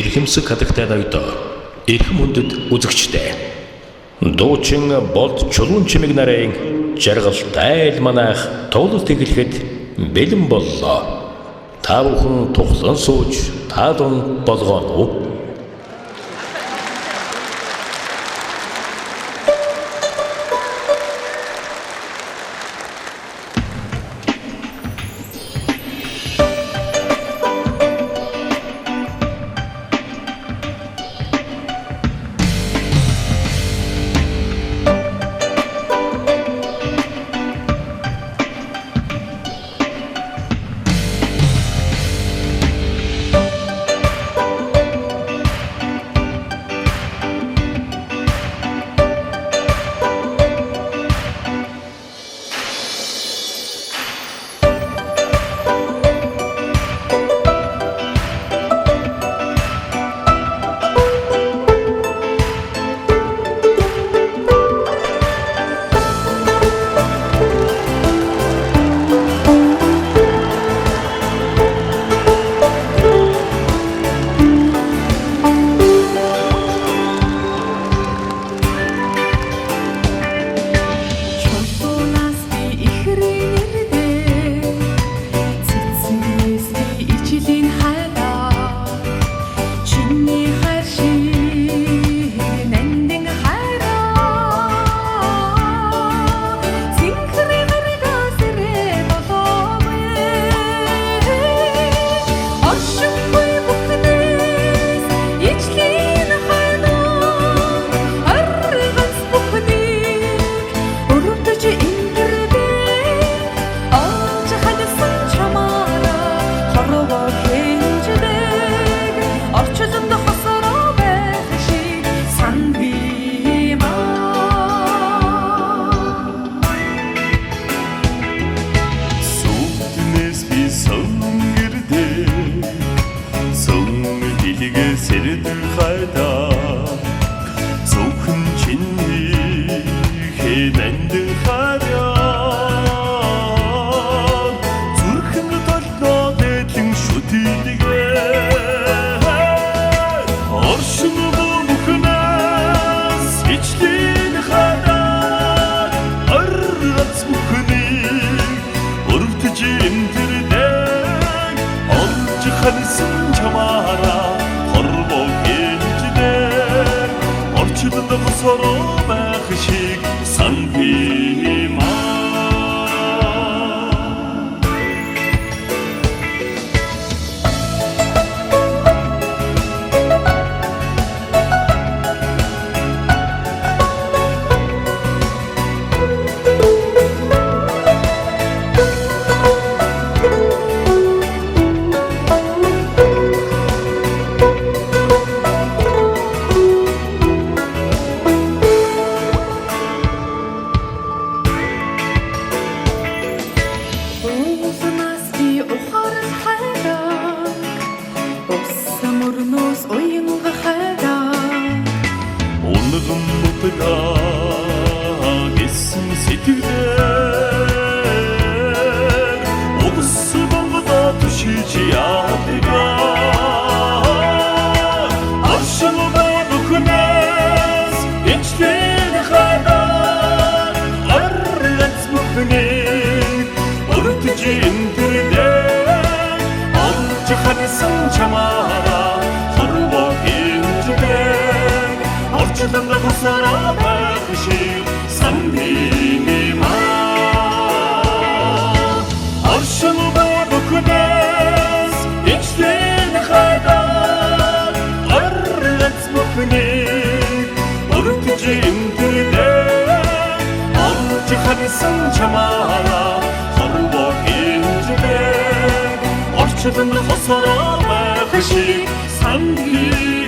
эрхэмсэг хадагтай ноёдоо эрхэм хүндэд үзэгчтэй дуучин болд чулуун чимэг нарын жаргалтай айл манайх тоглолт эхлэхэд бэлэн боллоо. Та бүхэн тухлан сууж таалан болгоно уу? Сэрдэн хайда зөвхөн чиний хэдэнд харя зүрхэн толгой дэдлэн шүтийгээ оршин бүхнээс ичлэн хайда аргац бүхнийг өрөвдөж эмтэрдэг олж харсан чамаараа орчилд хосороо байх шиг санбимаа гэсэн сэтгэлээр угс бонгодоо түшиж явдаг аршин бүхнээс эцлэн хайдар аргац бүхнийг өртөж эмтэрдэг олж харсан чамаараа хорвоо хэмждэг орчлон хосороо байх шиг санбимаа оршин бүхнээс эцлэн хайдар аргац бүхнийг өртөж эмтэрдэг олж харсан чамаараа хорвоо хэмждэг орчлон хосороо байх шиг санбимаа